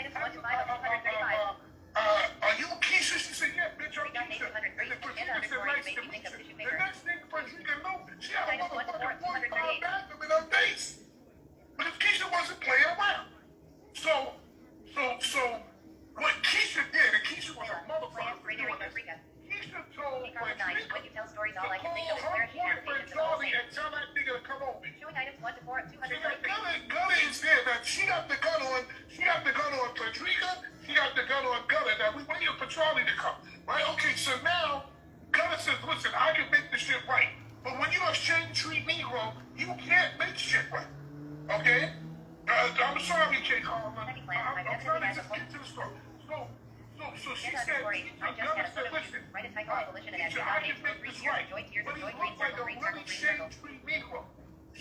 items 1 to 5 of 235. Are you Keisha? She said, yeah, bitch, I'm Keisha. And then Frederica said, nice to meet you. The next thing Frederica knew, she had a motherfucking 45 Magnum in her face. Because Keisha wasn't playing around. So, what Keisha did, and Keisha was a motherfucker. Keisha told Frederica when you tell stories, all I to can think of is call her boyfriend Charlie and tell that nigga to come over. Showing items 1 to 4 of 233. Gunna is there. Now, she got the gun on Frederica. She got the gun on Gunna. Now, we waiting for Charlie to come. Right? Okay, so now, Gunna says, listen, I can make this shit right. But when you're a shade-tree Negro, you can't make shit right. Okay? I'm sorry, J. Carl. I'm trying to just get to the story. So she said, Gunna said, listen, Keisha, I can make this right. But he looked like a really shade-tree Negro.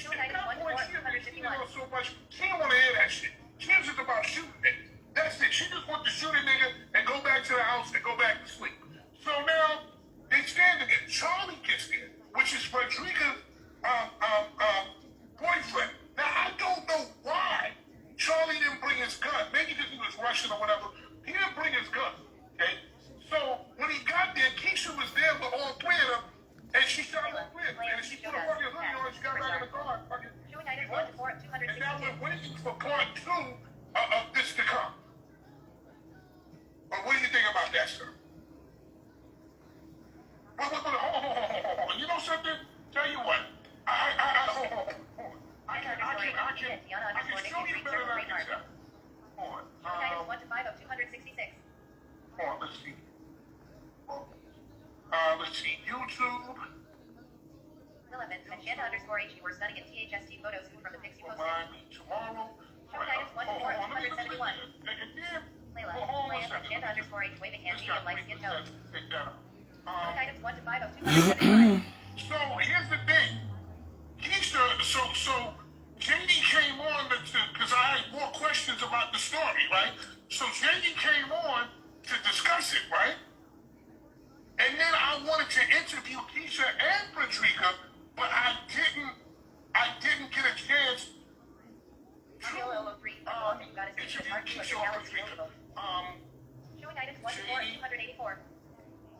At that point, she didn't so much. She didn't want to hear that shit. She was just about shooting niggas. That's it. She just wanted to shoot a nigga and go back to the house and go back to sleep. So now, they stand again. Charlie gets there, which is Frederica's boyfriend. Now, I don't know why Charlie didn't bring his gun. Maybe because he was Russian or whatever. He didn't bring his gun, okay? So, when he got there, Keisha was there with all three of them, and she shot all three of them. And she put a fucking hoodie on and she got back in the car. Showing items 1 to 4 of 262. And now we're waiting for part 2 of this to come. But what do you think about that, sir? Hold on. You know something? Tell you what. I can show you better than I can tell. Hold on. Showing items 1 to 5 of 266. Hold on, let's see. Let's see. YouTube. 11. Magenta _H. You were stunning in THST photos from the pics you posted. Remind me tomorrow. Showing items 1 to 4 of 271. Layla. Magenta _H. Waving hand medium like skin tone. Showing items 1 to 5 of 275. So here's the thing. Keisha, so JD came on because I had more questions about the story, right? So JD came on to discuss it, right? And then I wanted to interview Keisha and Frederica, but I didn't get a chance to interview Keisha or Frederica. Showing items 1 to 4 of 284.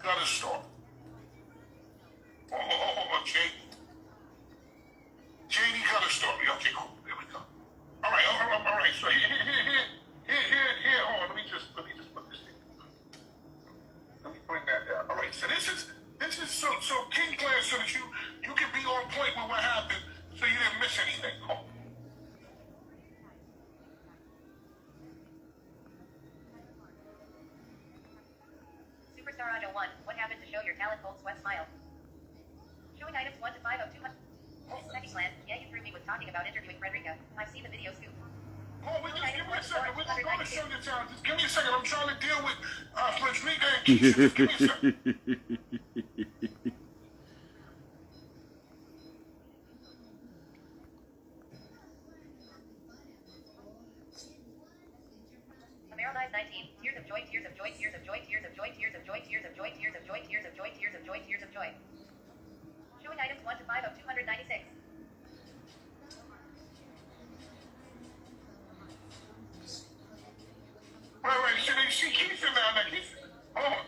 Got a story. Okay. JD got a story. Okay, cool. There we go. All right. So here. Hold on. Let me just put this thing. Let me bring that down. All right. So this is so King Claire, so that you can be on point with what happened, so you didn't miss anything. Oh. Superstar Audio 1. What happened to show your talent? Cold sweat smile. Showing items 1 to 5 of 200. Second glance. Yeah, you threw me with talking about interviewing Frederica. I've seen the video scoop. Oh, wait, just give me a second. We're going to show your talent. Just give me a second. I'm trying to deal with Frederica and Keisha. Just give me a second. Amerilize 19. Tears of joy, tears of joy, tears of joy, tears of joy, tears of joy, tears of joy, tears of joy, tears of joy, tears of joy, tears of joy. Showing items 1 to 5 of 296. Wait, so they see Keisha now. Now, Keisha, hold on.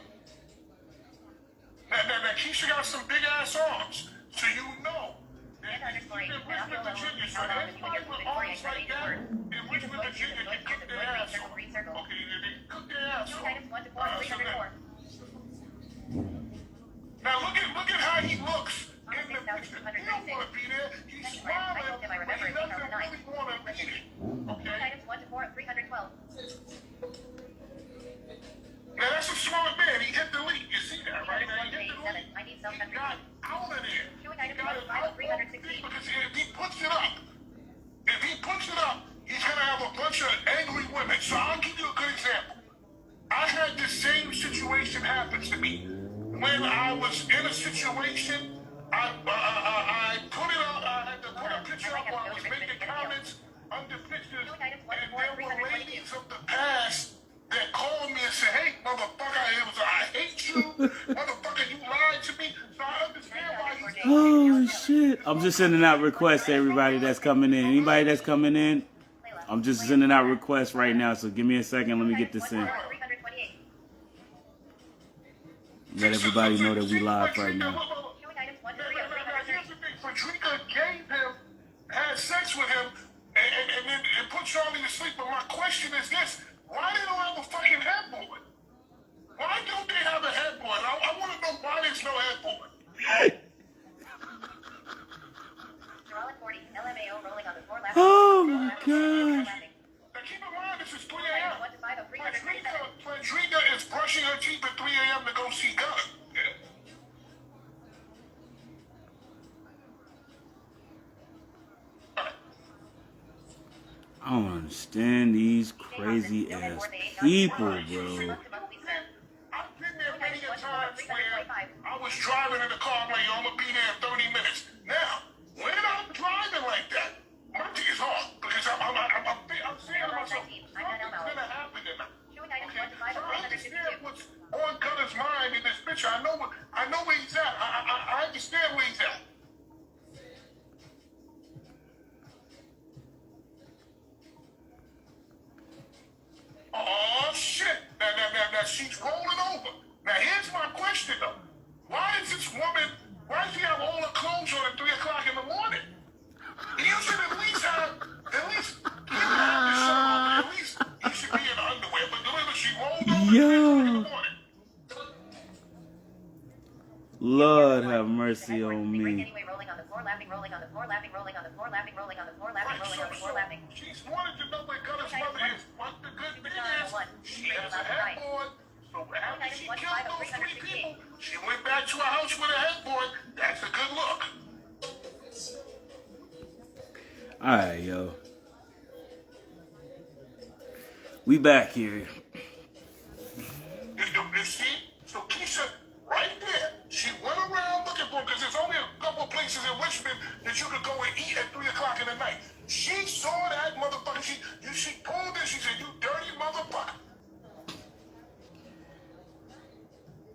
Now, Keisha got some big ass arms, so you know. She's been with Virginia, so everybody with arms like that, and with Virginia, they cook their ass off. Okay, they cook their ass off. Showing items 1 to 4 of 304. Now look at how he looks in the picture. He don't want to be there. He's smiling, but he doesn't really want to be there. Okay? Items 1 to 4 of 312. Now that's a smart man. He hit the lead. You see that, right? Now he hit the lead. I need some He got out of there. Showing He items got 1 to it 5 out of 316. because if he puts it up, he's going to have a bunch of angry women. So I'll give you a good example. I had the same situation happen to me. When I was in a situation, I put it up, I had to put a picture up while I was making comments under pictures, and there were ladies of the past that called me and said, hey, motherfucker, I hate you, motherfucker, you lied to me, so I understand why you... Oh, shit. I'm just sending out requests to everybody that's coming in. Anybody that's coming in, I'm just sending out requests right now, so give me a second. Let me get this in. Let everybody know that we live right now. Here's the thing. Frederica gave him, had sex with him, and then put Charlie to sleep. But my question is this: why they don't have a fucking headboard? Why don't they have a headboard? I want to know why there's no headboard. Oh my god. Now keep in mind this is 3 a.m. Frederica is brushing her teeth at 3 a.m. to go see God. I don't understand these crazy ass people, bro. I've been there many a times where I was driving in the car, I'm like, yo, I'm gonna be there in 30 minutes. Now, when I'm driving like that, my dick is hard because I'm saying to myself, something's gonna happen tonight. Okay? So I understand what's on Gunner's mind in this picture. I know where he's at. I understand where he's at. Oh shit! Now she's rolling over. Now here's my question though. Why is this woman, why does she have all her clothes on at 3 o'clock in the morning? You should at least have, you don't have to show up, at least you should be in underwear, but deliver, she rolled over at 3 o'clock in the morning. Lord have mercy on me. She's wanted to know where Gunner's mother is. What the good thing is, she has a headboard. So after she killed those 3 people, she went back to her house with a headboard. That's a good look. Alright, yo. We back here. You see? So Keisha, right there, she went around looking for him because there's only a couple places in Richmond that you could go and eat at 3 o'clock in the night. She saw that motherfucker. She pulled this. She said, "You dirty motherfucker."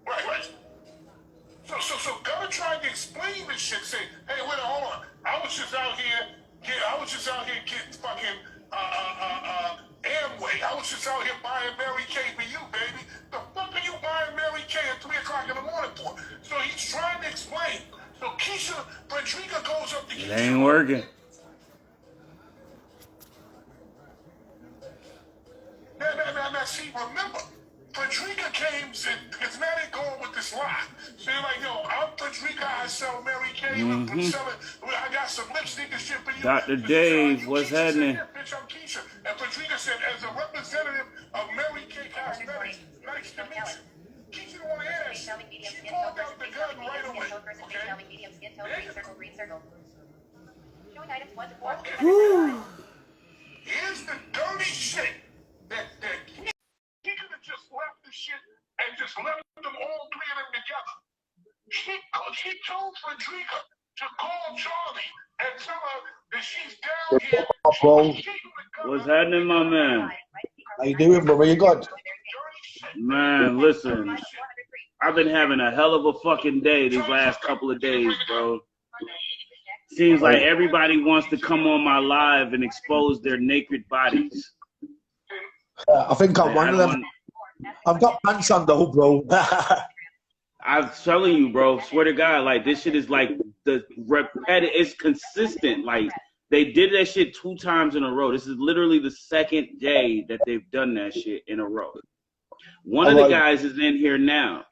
Right. So Gunner tried to explain this shit. Say, "Hey, wait, hold on. I was just out here getting fucking Amway. I was just out here buying Mary Kay for you, baby. The fuck are you buying Mary Kay at 3 o'clock in the morning for?" So he's trying to explain. So Frederica goes up to Keisha. It ain't working. Now, see, remember, Frederica came because now they're going with this lie. So you're like, yo, I'm Frederica, I sell Mary Kay, I got some lipstick and shit for you. Dr. Dave, what's happening? Said, yeah, bitch, I'm Keisha. And Frederica said, as a representative of Mary Kay Cosmetics, nice to meet you. Keisha didn't want to hear that shit. She pulled out the gun right away. Okay? Here's the dirty shit that he could have just left the shit and just left them all 3 of them together. She told Frederica to call Charlie and tell her that she's down here. Bro, What's happening, my man? how you doing, bro? Where you got? Man, listen. I've been having a hell of a fucking day these last couple of days, bro. Seems like everybody wants to come on my live and expose their naked bodies. I think I'm one of them. I've got pants on though, bro. I'm telling you, bro, swear to God, like, this shit is like it's consistent. Like, they did that shit 2 times in a row. This is literally the 2nd day that they've done that shit in a row. One of the guys is in here now.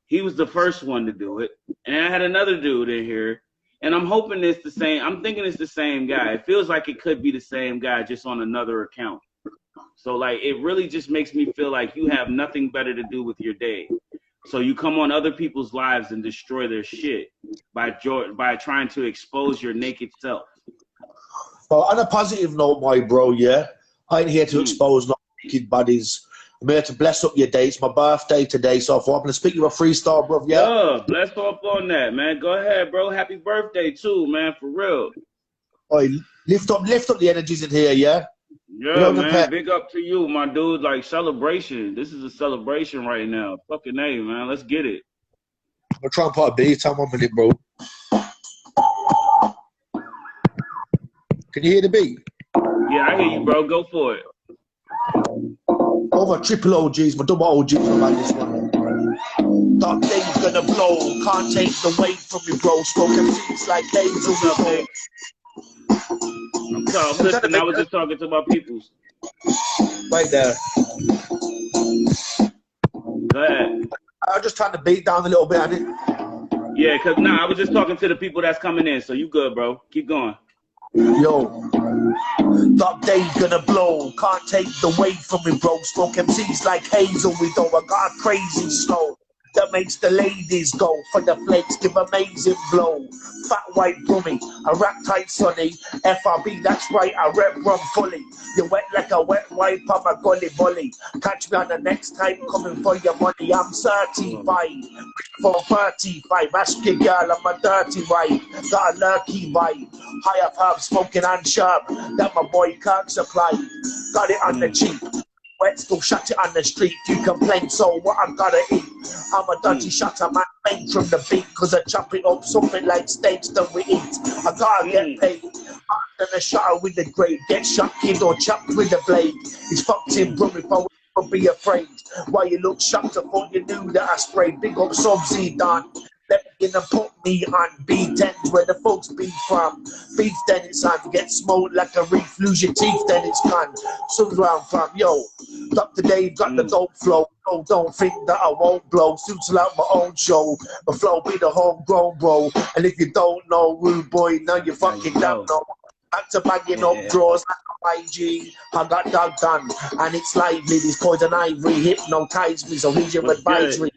He was the first one to do it. And I had another dude in here. And I'm hoping it's the same. I'm thinking it's the same guy. It feels like it could be the same guy, just on another account. So, like, it really just makes me feel like you have nothing better to do with your day. So you come on other people's lives and destroy their shit by trying to expose your naked self. Well, on a positive note, my bro, yeah, I ain't here to expose no naked bodies. I'm here to bless up your day. It's my birthday today, so I thought I'm going to speak you a freestyle, bro, yeah? Yeah, bless up on that, man. Go ahead, bro. Happy birthday, too, man, for real. Oi, lift up the energies in here, yeah? Yeah, man, big up to you, my dude. Like, celebration. This is a celebration right now. Fucking A, man. Let's get it. I'm going to try and put a beat on 1 minute, bro. Can you hear the beat? Yeah, I hear you, bro. Go for it. All my triple OGs, my double OGs about this one. Dark days gonna blow, can't take the weight from me, bro. Smoking seeds like hazel. What's up, Dave? I'm listening. I was just talking to my peoples. Right there. Go ahead. I was just trying to beat down a little bit, ain't it? Yeah, cause I was just talking to the people that's coming in. So you good, bro? Keep going. Yo, dark days gonna blow, can't take the weight from me, bro. Smoke MCs like hazel, we don't. I got a crazy slow that makes the ladies go for the flakes, give amazing blow. Fat white brummy, a rap tight sunny. FRB, that's right, I rep rum fully. You wet like a wet wipe on my gully bully. Catch me on the next time coming for your money. I'm certified for 35. Ask your girl, I'm a dirty vibe. Got a lurky vibe. High up herb, smoking and sharp. That my boy Kirk supplied. Got it on the cheap. Wet still shut it on the street. You complain, so what I gotta eat? I'm a dirty shutter man, made from the beat. Cause I chop it up, something like steaks that we eat. I gotta get paid. I'm gonna shutter with the grade. Get shot, kid, or chopped with the blade. He's fucked in, bro, if I would be afraid. Why you look shocked? I thought you knew that I sprayed. Big up Subsy done. Let me in and put me on B10s where the folks be from. Beef, then it's on. Get smoked like a reef. Lose your teeth, then it's gone. Sun's where I'm from. Yo, Dr. Dave got the dope flow. Oh, don't think that I won't blow. Suits like my own show. My flow be the homegrown, bro. And if you don't know, rude boy, now you fucking don't know. Back to bagging up drawers like a YG. I got dog done. And it's lively. This poison ivory hypnotize me. So here's your advisory.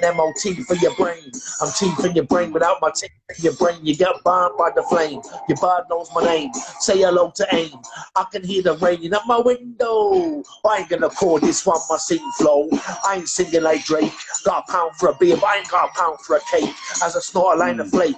An MOT for your brain. I'm teeth in your brain without my teeth in your brain. You get burned by the flame. Your bird knows my name. Say hello to AIM. I can hear the rain at my window. I ain't gonna call this one my sing flow. I ain't singing like Drake. Got a pound for a beer, but I ain't got a pound for a cake. As I snort a line of flake.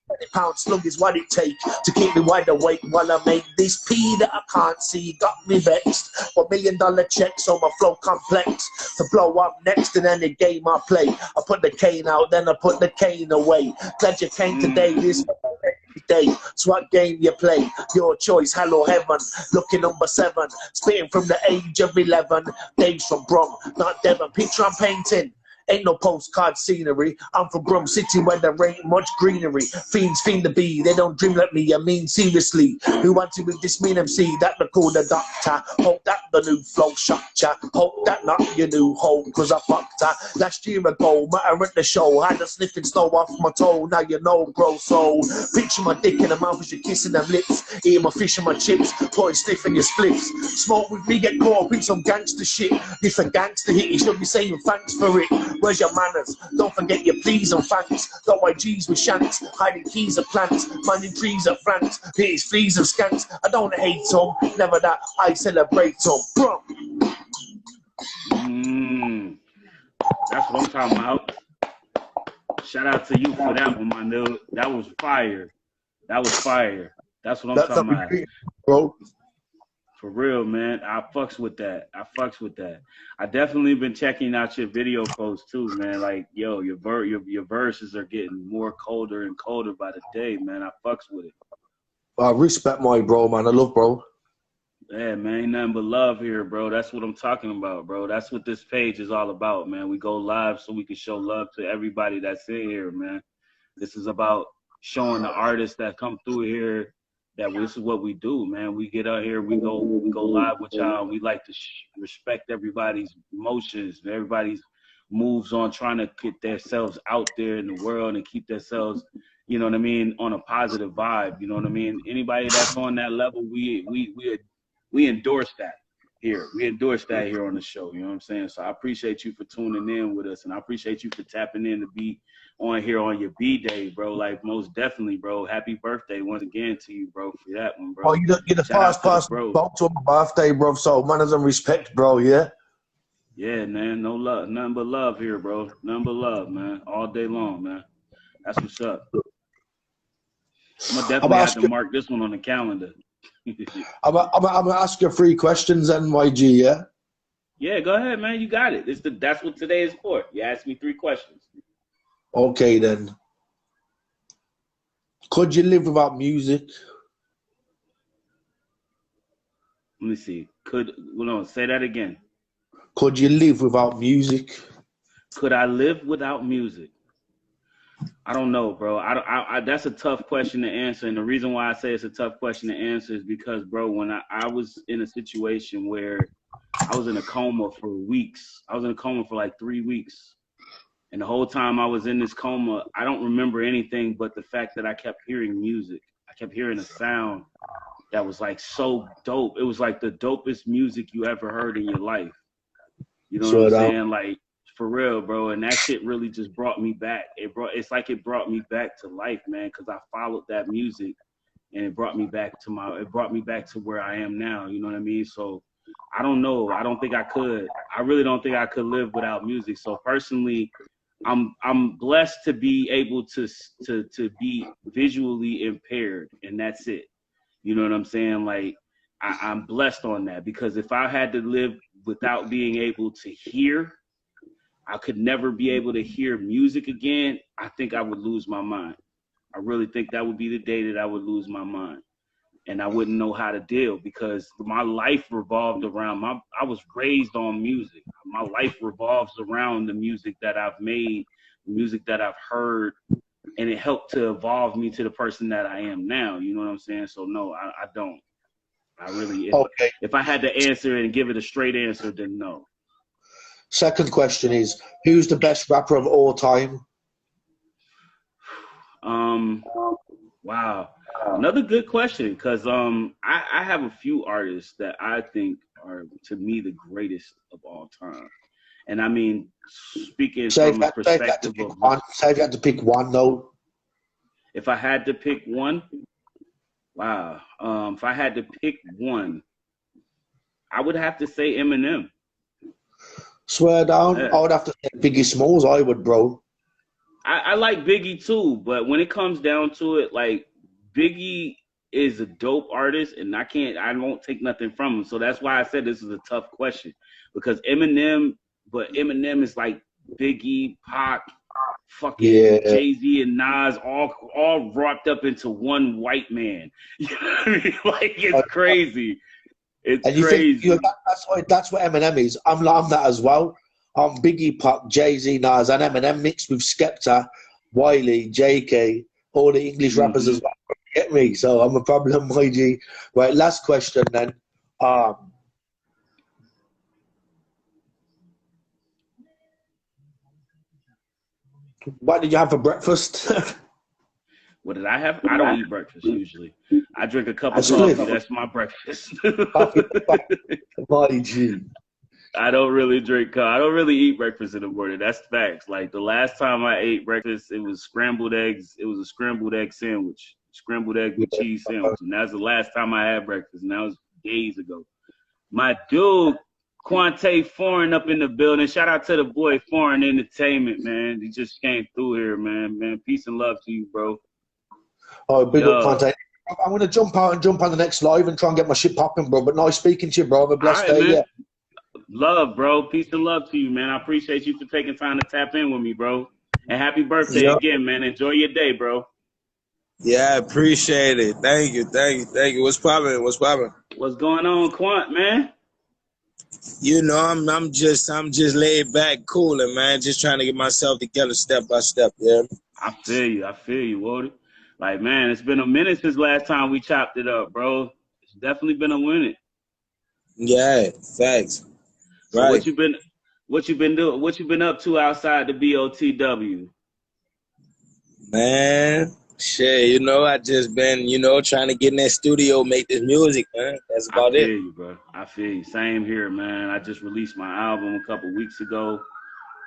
20-pound slug is what it take to keep me wide awake while I make this P that I can't see. Got me vexed. $1 million check, so my flow complex to blow up next in any game I play. I put the cane out, then I put the cane away. Glad you came today. This day. So what game you play? Your choice. Hello heaven. Looking number 7. Spitting from the age of 11. Dave's from Brom, not Devon. Picture I'm painting. Ain't no postcard scenery. I'm from Brum City where there ain't much greenery. Fiends fiend to be, they don't dream like me. I mean seriously. Who wants it with this mean MC? That they call the doctor. Hope that the new flow structure. Hope that not your new home, cause I fucked her. Last year ago, matter at the show. Had a sniffing snow off my toe. Now you know, grow soul. Picture my dick in the mouth as you're kissing them lips. Eating my fish and my chips. Pouring sniffing your spliffs. Smoke with me, get caught up in some gangster shit. If a gangster hit, you should be saying thanks for it. Where's your manners? Don't forget your pleas and thanks. Got YGs with shanks, hiding keys of plants, minding trees of France. Here's fleas of skanks. I don't hate them, never that I celebrate them. Bro. That's what I'm talking about. Shout out to you for that one, my dude. That was fire. That was fire. That's what I'm talking about. Bro. For real, man. I fucks with that. I definitely been checking out your video posts too, man. Like, yo, your verses are getting more colder and colder by the day, man. I fucks with it. I respect my bro, man. I love bro. Yeah, man. Ain't nothing but love here, bro. That's what I'm talking about, bro. That's what this page is all about, man. We go live so we can show love to everybody that's in here, man. This is about showing the artists that come through here that this is what we do, man. We get out here, we go live with y'all. We like to respect everybody's emotions, everybody's moves on trying to get themselves out there in the world and keep themselves, you know what I mean, on a positive vibe. You know what I mean? Anybody that's on that level, we endorse that here. We endorse that here on the show. You know what I'm saying? So I appreciate you for tuning in with us, and I appreciate you for tapping in to be on here on your B-Day, bro. Like, most definitely, bro. Happy birthday once again to you, bro, for that one, bro. Oh, you're the first person to my birthday, bro. So manners and respect, bro, yeah? Yeah, man. No love. Nothing but love here, bro. Nothing but love, man. All day long, man. That's what's up. I'm going to definitely have to mark this one on the calendar. I'm going to ask you 3 questions, NYG, yeah? Yeah, go ahead, man. You got it. That's what today is for. You asked me 3 questions. Okay, then. Could you live without music? Let me see. No, say that again. Could you live without music? Could I live without music? I don't know, bro. That's a tough question to answer. And the reason why I say it's a tough question to answer is because, bro, when I was in a situation where I was in a coma for weeks. I was in a coma for like 3 weeks. And the whole time I was in this coma, I don't remember anything but the fact that I kept hearing music. I kept hearing a sound that was like so dope. It was like the dopest music you ever heard in your life. You know what I'm saying? Like, for real, bro. And that shit really just brought me back. It's like it brought me back to life, man, because I followed that music and it brought me back to where I am now. You know what I mean? So I don't know. I don't think I could. I really don't think I could live without music. So personally, I'm blessed to be able to be visually impaired, and that's it. You know what I'm saying? Like, I'm blessed on that, because if I had to live without being able to hear, I could never be able to hear music again. I think I would lose my mind. I really think that would be the day that I would lose my mind. And I wouldn't know how to deal, because my life revolved around I was raised on music. My life revolves around the music that I've made, the music that I've heard, and it helped to evolve me to the person that I am now. You know what I'm saying? So no, I don't. I really, if I had to answer it and give it a straight answer, then no. Second question is, who's the best rapper of all time? Wow. Another good question, because I have a few artists that I think are, to me, the greatest of all time. And I mean, speaking from a perspective of... Say if you had to pick one, though. If I had to pick one, wow. If I had to pick one, I would have to say Eminem. Swear down, Yeah. I would have to say Biggie Smalls. I would, bro. I like Biggie too, but when it comes down to it, like, Biggie is a dope artist, and I won't take nothing from him. So that's why I said this is a tough question, because Eminem is like Biggie, Pac, fucking Jay-Z and Nas all wrapped up into one white man. You know what I mean? Like, it's crazy. It's crazy. That's what Eminem is. I'm that as well. I'm Biggie, Pac, Jay-Z, Nas, and Eminem mixed with Skepta, Wiley, JK, all the English rappers as well. Get me? So I'm a problem, my G. Right, last question then. What did you have for breakfast? What did I have? I don't eat breakfast usually. I drink a cup of coffee. That's my breakfast. My G. I don't really drink coffee. I don't really eat breakfast in the morning. That's facts. Like, the last time I ate breakfast, it was scrambled eggs. It was a scrambled egg sandwich, scrambled egg with cheese sandwich. And that's the last time I had breakfast. And that was days ago. My dude, quontae Foreign, up in the building. Shout out to the boy Foreign Entertainment, man. He just came through here, man. Man, peace and love to you, bro. Oh, big up quontae. I'm going to jump out and jump on the next live and try and get my shit popping, bro. But nice speaking to you, bro. Have a blessed day. Man. Yeah. Love, bro. Peace and love to you, man. I appreciate you for taking time to tap in with me, bro. And happy birthday again, man. Enjoy your day, bro. Yeah, I appreciate it. Thank you. What's poppin'? What's going on, Quant, man? You know, I'm just laid back, cooling, man. Just trying to get myself together step by step, yeah. I feel you, Woody. Like, man, it's been a minute since last time we chopped it up, bro. It's definitely been a minute. Yeah, facts. So right. What you been doing? What you been up to outside the BOTW? Man, shit, you know, I just been, trying to get in that studio, make this music, man. That's about it. I feel you, bro. I feel you. Same here, man. I just released my album a couple weeks ago.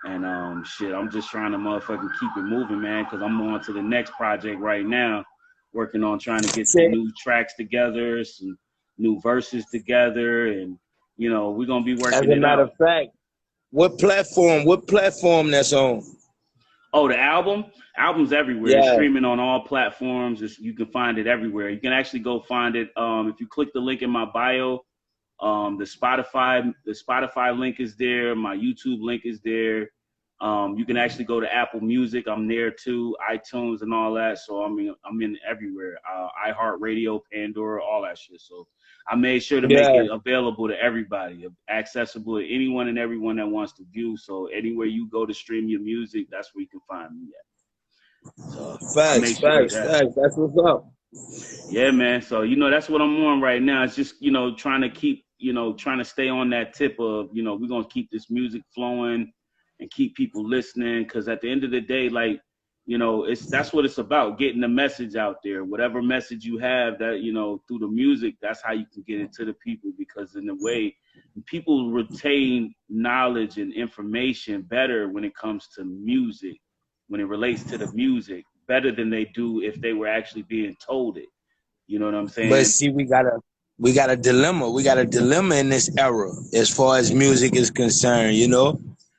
And shit, I'm just trying to motherfucking keep it moving, man, because I'm on to the next project right now, working on trying to get some new tracks together, some new verses together, and we're gonna be working it out. As a matter of fact, what platform that's on? Oh, the album's everywhere. Yeah. It's streaming on all platforms. You can find it everywhere. You can actually go find it if you click the link in my bio. The Spotify link is there. My YouTube link is there. You can actually go to Apple Music. I'm there too, iTunes and all that. So I'm in everywhere. iHeartRadio, Pandora, all that shit. So I made sure to make Yeah. it available to everybody, accessible to anyone and everyone that wants to view. So anywhere you go to stream your music, that's where you can find me at. So I Facts, make sure of facts, that. facts. That's what's up. Yeah, man. So, that's what I'm on right now. It's just, trying to keep, trying to stay on that tip of, we're going to keep this music flowing and keep people listening. Cause at the end of the day, like, that's what it's about, getting the message out there. Whatever message you have that, through the music, that's how you can get it to the people. Because in a way, people retain knowledge and information better when it comes to music, when it relates to the music, better than they do if they were actually being told it. You know what I'm But saying? see, we got a dilemma. We got a dilemma in this era as far as music is concerned.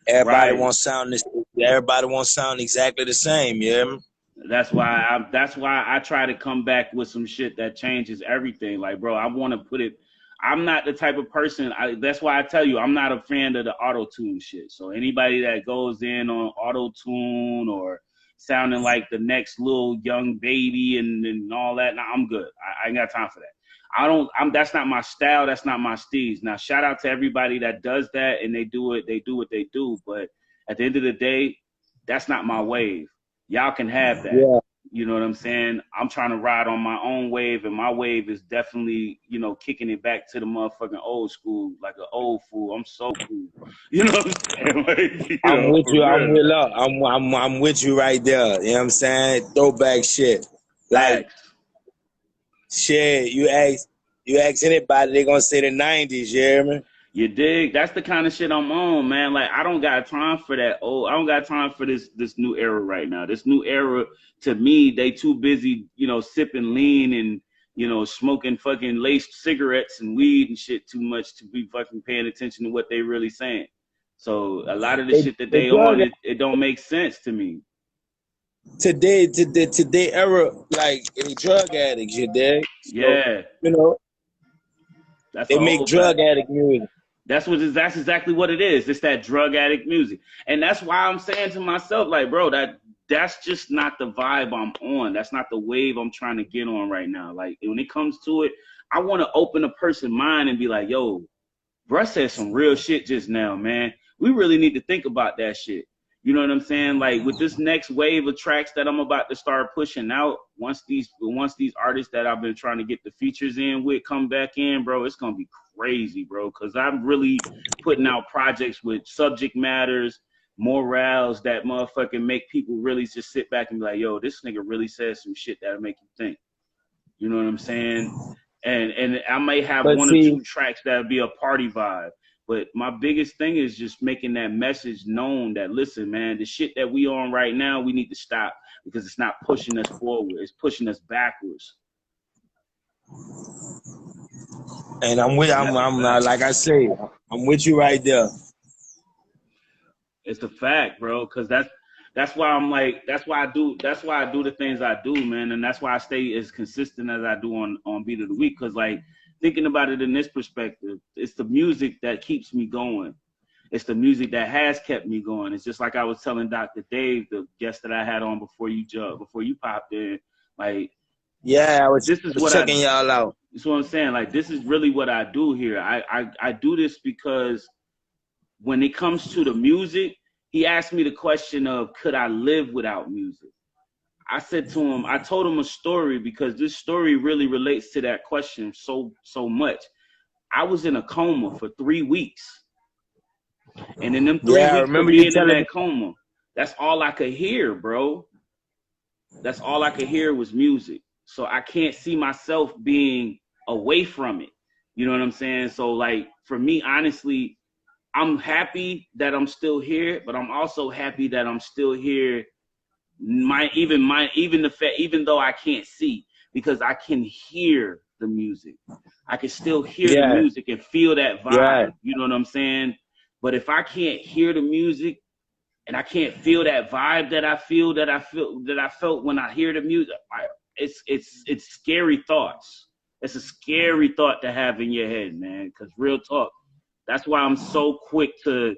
Everybody Right. won't sound this. Everybody won't sound exactly the same. Yeah. That's why I try to come back with some shit that changes everything. Like, bro, I want to put it. I'm not the type of person. That's why I tell you, I'm not a fan of the auto tune shit. So anybody that goes in on auto tune or sounding like the next little young baby and all that, nah, I'm good. I ain't got time for that. That's not my style. That's not my steez. Now, shout out to everybody that does that and they do what they do. But at the end of the day, that's not my wave. Y'all can have that. Yeah. You know what I'm saying? I'm trying to ride on my own wave, and my wave is definitely, kicking it back to the motherfucking old school, like an old fool. I'm so cool. You know what I'm saying? Like, I'm with for you. I'm real. with up. I'm with you right there. You know what I'm saying? Throwback shit. Like Facts. shit. You ask anybody, they gonna say the '90s. You hear me? You dig? That's the kind of shit I'm on, man. Like, I don't got time for that. I don't got time for this new era right now. This new era, to me, they too busy, sipping lean and, smoking fucking laced cigarettes and weed and shit too much to be fucking paying attention to what they really saying. So a lot of the shit that The they drug on, it don't make sense to me. today era, like they drug addicts. You dig? So Yeah, you know that's they a make whole fact. drug addict music. That's exactly what it is. It's that drug addict music. And that's why I'm saying to myself, like, bro, that's just not the vibe I'm on. That's not the wave I'm trying to get on right now. Like, when it comes to it, I want to open a person's mind and be like, yo, bruh said some real shit just now, man. We really need to think about that shit. You know what I'm saying? Like, with this next wave of tracks that I'm about to start pushing out, once these artists that I've been trying to get the features in with come back in, bro, it's gonna be crazy, bro. Cause I'm really putting out projects with subject matters, morals that motherfucking make people really just sit back and be like, yo, this nigga really says some shit that'll make you think. You know what I'm saying? And I may have But one or see, two tracks that'll be a party vibe. But my biggest thing is just making that message known that, listen, man, the shit that we on right now, we need to stop because it's not pushing us forward. It's pushing us backwards. and I'm That's a not, fact. like I say, I'm with you right there. It's a fact, bro. Because that's why I'm like, that's why I do the things I do, man. And that's why I stay as consistent as I do on Beat of the Week. Because, like, thinking about it in this perspective, it's the music that keeps me going. It's the music that has kept me going. It's just like I was telling Dr. Dave, the guest that I had on before you popped in. Like, Yeah, this is was what checking y'all out. That's what I'm saying. Like, this is really what I do here. I do this because when it comes to the music, he asked me the question of, could I live without music? I told him a story because this story really relates to that question so much. I was in a coma for 3 weeks. And in them 3 Yeah, I weeks of remember you being in telling me. that coma, that's all I could hear, bro. That's all I could hear was music. So I can't see myself being away from it. You know what I'm saying? So, like, for me, honestly, I'm happy that I'm still here, but I'm also happy that I'm still here. Even though I can't see, because I can hear the music. I can still hear the Yeah, music and feel that yeah, vibe. You know what I'm saying? But if I can't hear the music and I can't feel that vibe that I felt when I hear the music, it's scary thoughts. It's a scary thought to have in your head, man. Because real talk, that's why I'm so quick to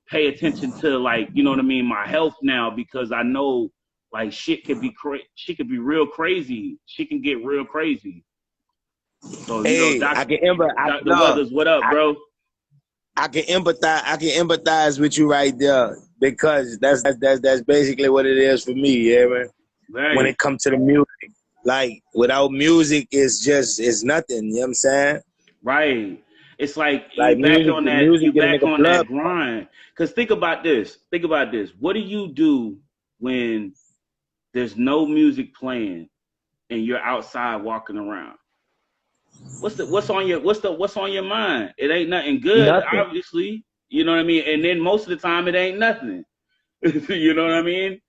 pay attention to, like, you know what I mean, my health now, because I know, like, shit could be real crazy. Shit can get real crazy. So Hey, Dr. Weathers, what up, bro? I can empathize. I can empathize with you right there because that's basically what it is for me. Yeah, man. When Right, it comes to the music, like without music, it's nothing. You know what I'm saying? right. It's like Like you music get a back nigga on blood. that grind. Cause think about this. Think about this. What do you do when there's no music playing and you're outside walking around? What's on your mind? It ain't nothing good, Nothing. obviously. You know what I mean? And then most of the time it ain't nothing. You know what I mean?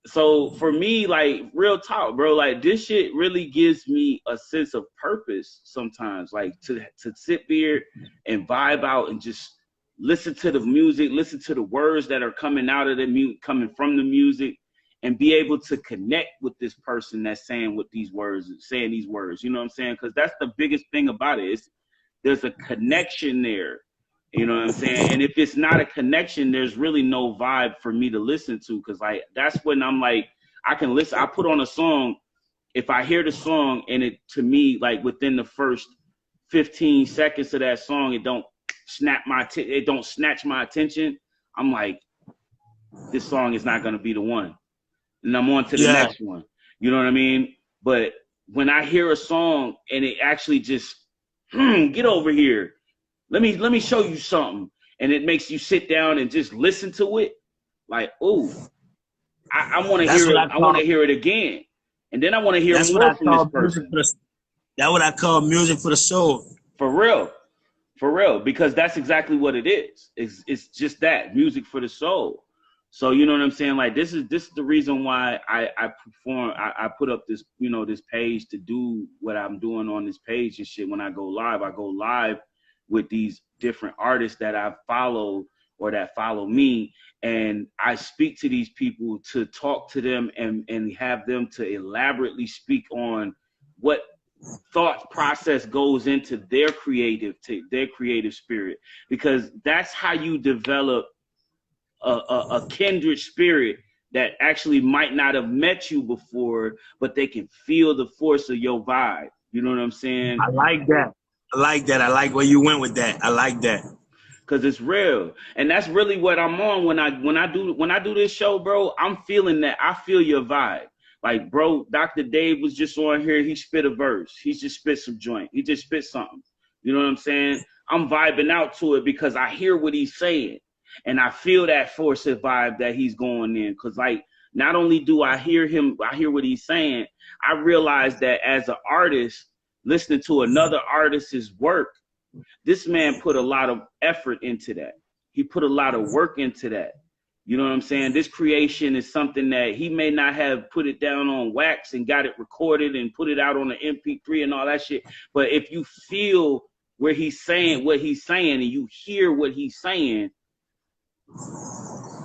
So for me, like real talk, bro, like this shit really gives me a sense of purpose sometimes. Like to sit there and vibe out and just listen to the music, listen to the words that are coming out of the coming from the music, and be able to connect with this person that's saying these words. You know what I'm saying? Because that's the biggest thing about it. There's a connection there. You know what I'm saying? And if it's not a connection, there's really no vibe for me to listen to. Cause like that's when I'm like, I can listen. I put on a song. If I hear the song and it to me, like within the first 15 seconds of that song, it don't snatch my attention. I'm like, this song is not gonna be the one. And I'm on to the Yeah. next one. You know what I mean? But when I hear a song and it actually just get over here. Let me show you something. And it makes you sit down and just listen to it. Like, oh, I want to That's hear what it. I I want call. to hear it again. And then I want to hear That's what I more from this call music person. for the. That's what I call music for the soul. For real. Because that's exactly what it is. It's just that, music for the soul. So you know what I'm saying? Like this is the reason why I put up this, this page to do what I'm doing on this page and shit. When I go live with these different artists that I follow or that follow me. And I speak to these people to talk to them and have them to elaborately speak on what thought process goes into their creative spirit, because that's how you develop a kindred spirit that actually might not have met you before, but they can feel the force of your vibe. You know what I'm saying? I like that. I like where you went with that. I like that. Cause it's real, and that's really what I'm on when I do this show, bro. I'm feeling that. I feel your vibe. Like, bro, Dr. Dave was just on here. He spit a verse. He just spit some joint. He just spit something. You know what I'm saying? I'm vibing out to it because I hear what he's saying, and I feel that force of vibe that he's going in. Cause like, not only do I hear him, I hear what he's saying. I realize that as an artist, listening to another artist's work, this man put a lot of effort into that. He put a lot of work into that. You know what I'm saying? This creation is something that he may not have put it down on wax and got it recorded and put it out on the MP3 and all that shit. But if you feel where he's saying what he's saying and you hear what he's saying,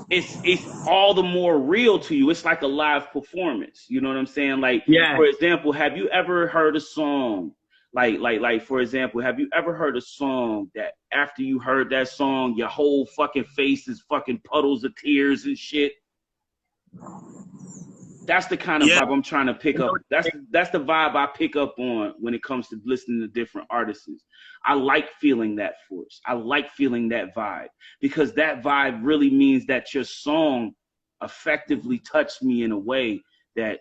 it's all the more real to you. It's like a live performance. You know what I'm saying? Like, Yeah. for example, have you ever heard a song? Like, for example, have you ever heard a song that after you heard that song, your whole fucking face is fucking puddles of tears and shit? That's the kind of vibe I'm trying to pick up. That's the vibe I pick up on when it comes to listening to different artists. I like feeling that force. I like feeling that vibe, because that vibe really means that your song effectively touched me in a way that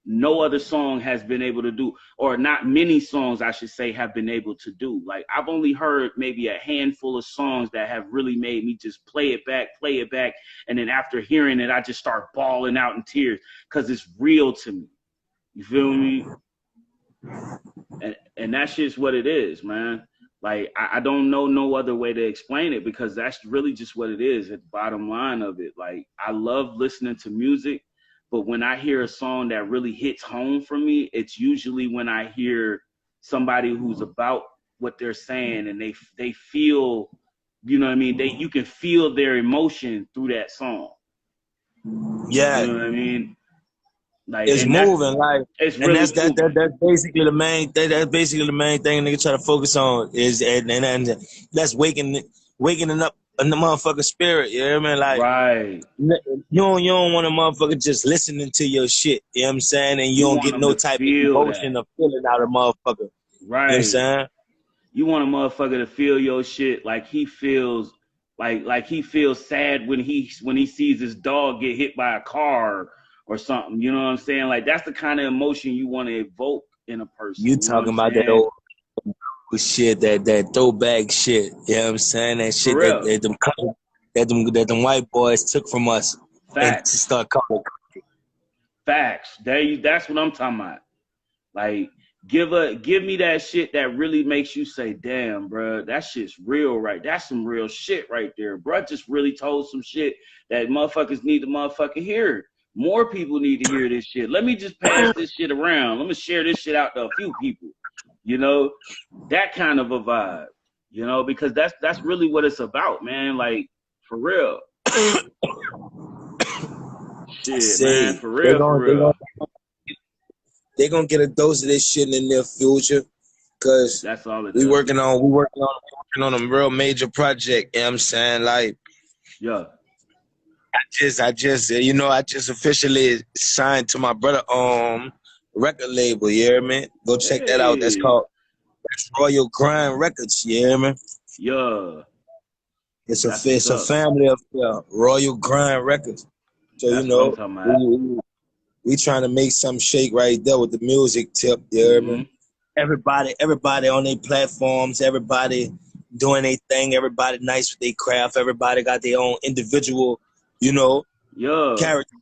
no other song has been able to do, or not many songs, I should say, have been able to do. Like, I've only heard maybe a handful of songs that have really made me just play it back. And then after hearing it, I just start bawling out in tears because it's real to me. You feel me? And that's just what it is, man. Like, I don't know no other way to explain it, because that's really just what it is at the bottom line of it. Like, I love listening to music, but when I hear a song that really hits home for me, it's usually when I hear somebody who's about what they're saying and they feel, you know what I mean? You can feel their emotion through that song. Yeah. You know what I mean? Like, it's moving, like, it's and really that's basically the main thing. That's basically the main thing nigga try to focus on is, and that's waking up in the motherfucking spirit. You know what I mean? Like, right. You don't want a motherfucker just listening to your shit. You know what I'm saying? And you don't want get them no to type of feel emotion that. or feeling out of motherfucker. Right. You know what I'm saying? You want a motherfucker to feel your shit like he feels like he feels sad when he sees his dog get hit by a car or something. You know what I'm saying? Like that's the kind of emotion you want to evoke in a person. You You know what talking I'm about that saying? old shit, that throwback shit. You know what I'm saying? That shit For real. that them white boys took from us and to Facts. start calling. Facts. That's what I'm talking about. Like, give me that shit that really makes you say, damn, bro, that shit's real, right? That's some real shit right there. Bro just really told some shit that motherfuckers need to motherfucking hear. More people need to hear this shit. Let me just pass this shit around. Let me share this shit out to a few people. You know, that kind of a vibe. You know, because that's really what it's about, man. Like, for real. Shit, man, for real, for real. They gonna get a dose of this shit in the near future, cause that's all it we does. working on a real major project. You know what I'm saying? Like, yeah. I just officially signed to my brother record label. You hear me? Go check that out. That's Royal Grind Records. You hear me? Yeah. It's a family affair. Royal Grind Records. So that's what I'm talking about. We trying to make some shake right there with the music tip. You hear me? Everybody on their platforms. Everybody doing their thing. Everybody nice with their craft. Everybody got their own individual, character.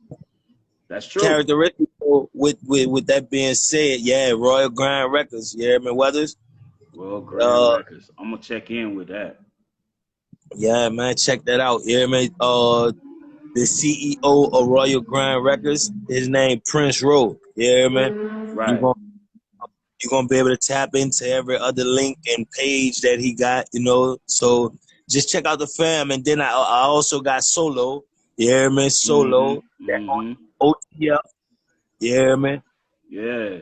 That's true. Characteristic. With that being said, yeah, Royal Grind Records. You hear me, Weathers? Royal Grind Records. I'm gonna check in with that. Yeah, man, check that out. You hear me? The CEO of Royal Grind Records, his name Prince Rowe. You hear me? Right. You're gonna be able to tap into every other link and page that he got, So just check out the fam. And then I also got Solo. You hear me? Solo. OTF. You hear me? Yeah.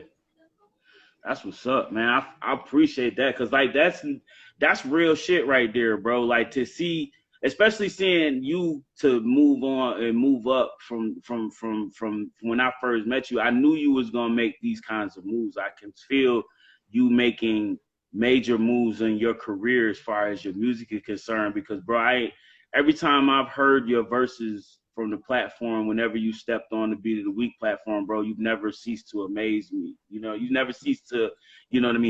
That's what's up, man. I appreciate that, because like that's real shit right there, bro. Like, to see, especially seeing you to move on and move up from when I first met you. I knew you was gonna make these kinds of moves. I can feel you making major moves in your career as far as your music is concerned, because bro, every time I've heard your verses from the platform, whenever you stepped on the Beat of the Week platform, bro, you've never ceased to amaze me. You never ceased to,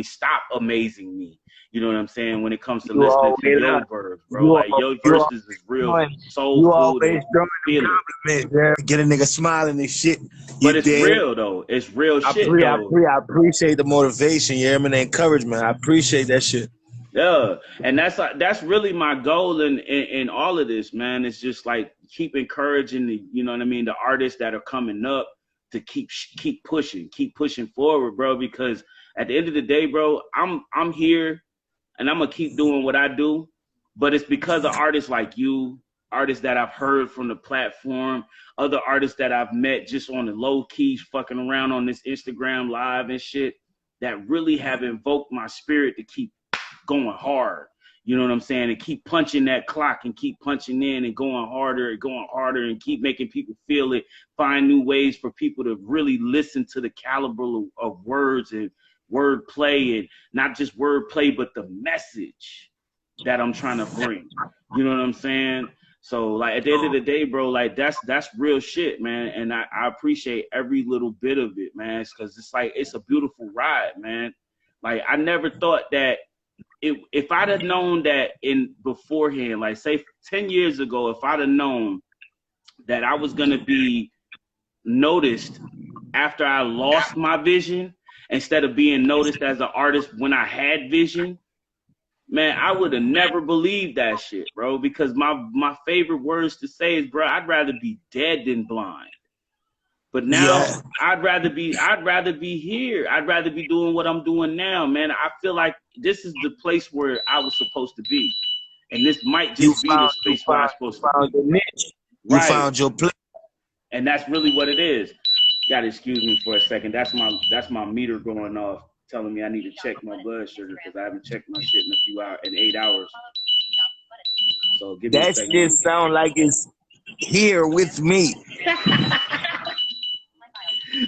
stop amazing me. You know what I'm saying? When it comes to listening to your verse, bro, like your verses is real soulful. You always throwing compliments, man. Get a nigga smiling and shit. But it's real though. It's real shit though. I appreciate the motivation, the encouragement. I appreciate that shit. Yeah, and that's really my goal in all of this, man. It's just like keep encouraging the artists that are coming up to keep pushing forward, bro. Because at the end of the day, bro, I'm here and I'm gonna keep doing what I do, but it's because of artists like you, artists that I've heard from the platform, other artists that I've met just on the low key, fucking around on this Instagram live and shit, that really have invoked my spirit to keep going hard. You know what I'm saying? And keep punching that clock and keep punching in and going harder and keep making people feel it. Find new ways for people to really listen to the caliber of words and word play, and not just word play, but the message that I'm trying to bring. You know what I'm saying? So like at the end of the day, bro, like that's real shit, man. And I appreciate every little bit of it, man. Because it's like it's a beautiful ride, man. Like I never thought that if I'd have known that in beforehand, like say 10 years ago, if I'd have known that I was gonna be noticed after I lost my vision instead of being noticed as an artist when I had vision, man, I would have never believed that shit, bro. Because my favorite words to say is, bro, I'd rather be dead than blind. But now I'd rather be here. I'd rather be doing what I'm doing now, man. I feel like this is the place where I was supposed to be. And this might just be the space where I'm supposed to be. Your niche. You found your place. And that's really what it is. You gotta excuse me for a second. That's my meter going off, telling me I need to check my blood sugar because I haven't checked my shit in 8 hours. So give me a second. That shit sound like it's here with me.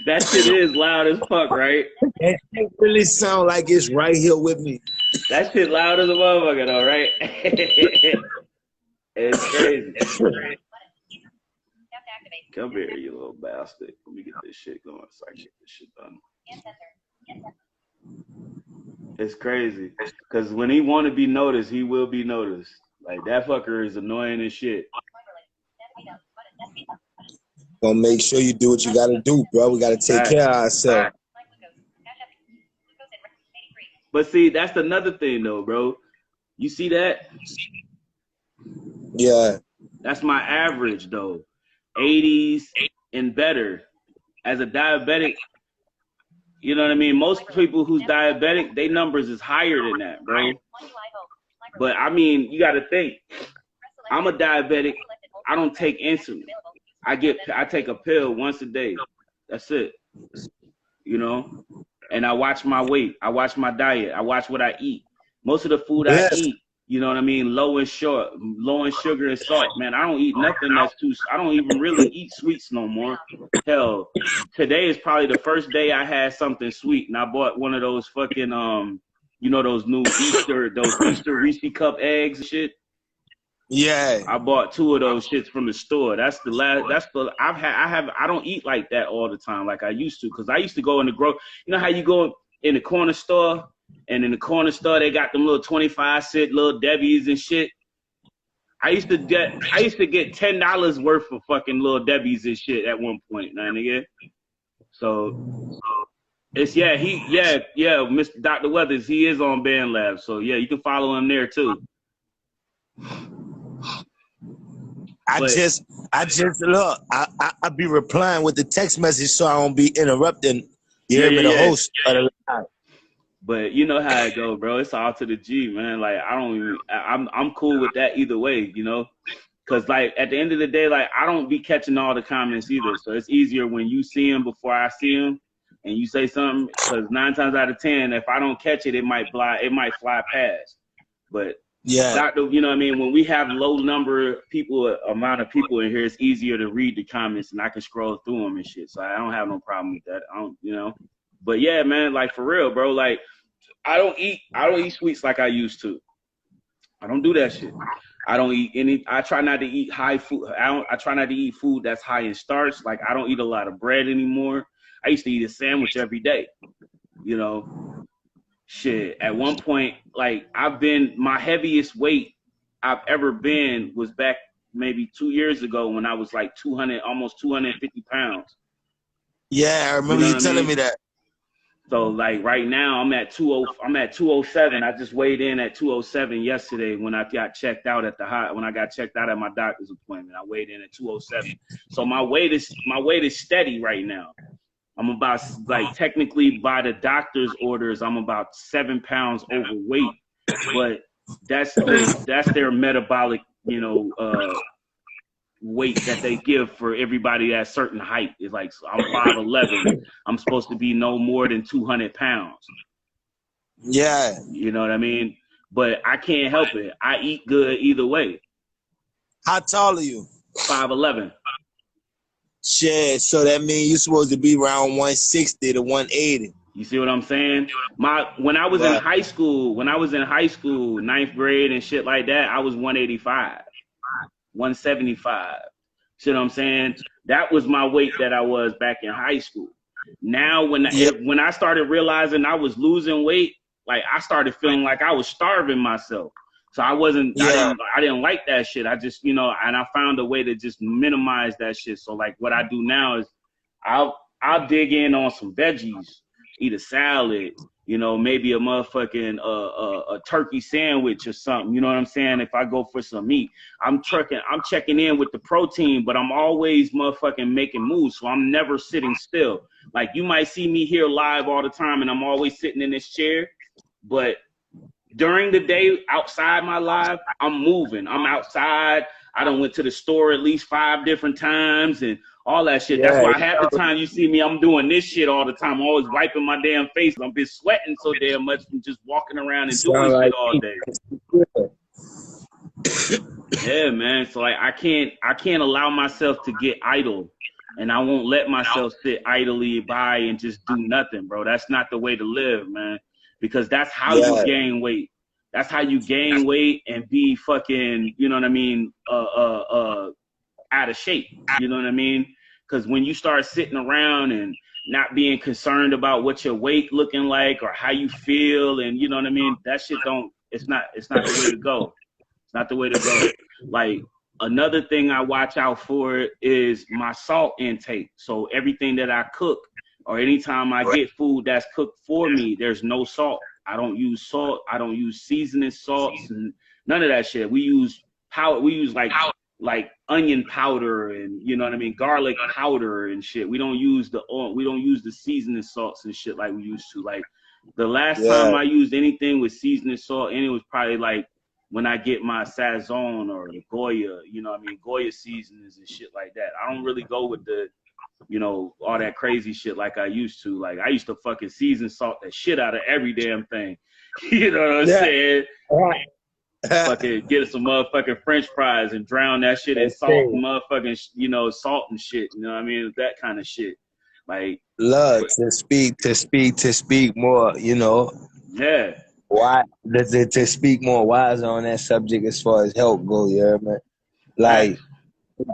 That shit is loud as fuck, right? That shit really sound like it's right here with me. That shit loud as a motherfucker, though, right? It's crazy. Tap to activate. Come here, you little bastard. Let me get this shit going so I can get this shit done. Hand sensor. It's crazy. Because when he want to be noticed, he will be noticed. Like, that fucker is annoying as shit. Navigate up. Button. Navigate up. Gonna make sure you do what you gotta do, bro. We gotta take care of ourselves. Light glucose. Cash up. Glucose in 83. But see, that's another thing, though, bro. You see that? Yeah. That's my average, though. 80s and better. As a diabetic, you know what I mean? Most people who's diabetic, they numbers is higher than that, bro. 1 UI hope. But, I mean, you got to think. I'm a diabetic. I don't take insulin. I take a pill once a day. That's it. You know? And I watch my weight. I watch my diet. I watch what I eat. Most of the food I eat, you know what I mean, low in sugar and salt. Man, I don't eat nothing that's I don't even really eat sweets no more. Hell, today is probably the first day I had something sweet, and I bought one of those fucking you know, those new Easter Reese cup eggs and shit. Yeah. I bought 2 of those shits from the store. I don't eat like that all the time like I used to, because I used to go in the you know how you go in the corner store, and in the corner store they got them little 25-cent little Debbie's and shit. I used to get $10 worth of fucking little Debbie's and shit at one point, man, nigga. So it's Mr. Dr. Weathers, he is on Band Lab. So yeah, you can follow him there too. I just look. I be replying with the text message so I don't be interrupting. You hear me, the host of the live. But you know how it go, bro. It's all to the G, man. Like I'm cool with that either way, you know. Cause like at the end of the day, like I don't be catching all the comments either. So it's easier when you see them before I see them, and you say something. Cause 9 times out of 10, if I don't catch it, it might fly past. But yeah, you know what I mean? When we have low amount of people in here, it's easier to read the comments, and I can scroll through them and shit. So I don't have no problem with that. I don't, you know. But yeah, man, like for real, bro. Like I don't eat sweets like I used to. I don't do that shit. I don't eat any. I try not to eat high food. I try not to eat food that's high in starch. Like I don't eat a lot of bread anymore. I used to eat a sandwich every day. You know. Shit, at one point, like my heaviest weight I've ever been was back maybe 2 years ago when I was like 200, almost 250 pounds. Yeah, I remember you telling me that. So like right now I'm at 207. I just weighed in at 207 yesterday when I got checked out at my doctor's appointment. I weighed in at 207. So my weight is steady right now. I'm about, like, technically by the doctor's orders, I'm about 7 pounds overweight, but that's their metabolic, you know, weight that they give for everybody at a certain height. It's like, so I'm 5'11". I'm supposed to be no more than 200 pounds. Yeah. You know what I mean? But I can't help it. I eat good either way. How tall are you? 5'11". Shit, so that means you're supposed to be around 160 to 180. You see what I'm saying? When I was in high school, 9th grade and shit like that, I was 185, 175. See what I'm saying? That was my weight that I was back in high school. Now, when I started realizing I was losing weight, like I started feeling like I was starving myself. So I didn't like that shit. I just, you know, and I found a way to just minimize that shit. So like what I do now is I'll dig in on some veggies, eat a salad, you know, maybe a motherfucking a turkey sandwich or something. You know what I'm saying? If I go for some meat, I'm checking in with the protein, but I'm always motherfucking making moves. So I'm never sitting still. Like you might see me here live all the time and I'm always sitting in this chair, but during the day outside my live, I'm moving. I'm outside. I done went to the store at least 5 different times and all that shit. That's why half the time you see me, I'm doing this shit all the time. I'm always wiping my damn face. I've been sweating so damn much from just walking around and doing shit all day. Yeah, man. So like I can't allow myself to get idle. And I won't let myself sit idly by and just do nothing, bro. That's not the way to live, man. Because that's how you gain weight. That's how you gain weight and be fucking, you know what I mean, out of shape. You know what I mean? Because when you start sitting around and not being concerned about what your weight looking like or how you feel, and you know what I mean, that shit it's not the way to go. It's not the way to go. Like, another thing I watch out for is my salt intake. So everything that I cook, or anytime I get food that's cooked for me, there's no salt. I don't use salt. I don't use seasoning salts and none of that shit. We use powder. We use like onion powder and, you know what I mean, garlic powder and shit. We don't use the seasoning salts and shit like we used to. Like, the last time I used anything with seasoning salt, and it was probably like when I get my Sazon or the Goya, you know what I mean, Goya seasonings and shit like that. I don't really go with the, you know, all that crazy shit like I used to. Like, I used to fucking season salt the shit out of every damn thing. You know what I'm saying? Fucking get some motherfucking French fries and drown that shit in salt, motherfucking, you know, salt and shit. You know what I mean? That kind of shit. Like, love to speak more, you know. Yeah. Why to speak more wise on that subject as far as help go, yeah, man. Like,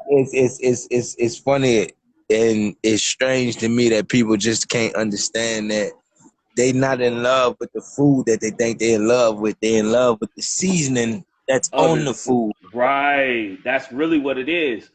it's funny and it's strange to me that people just can't understand that they not in love with the food that they think they're in love with. They're in love with the seasoning that's on the food. Right. That's really what it is.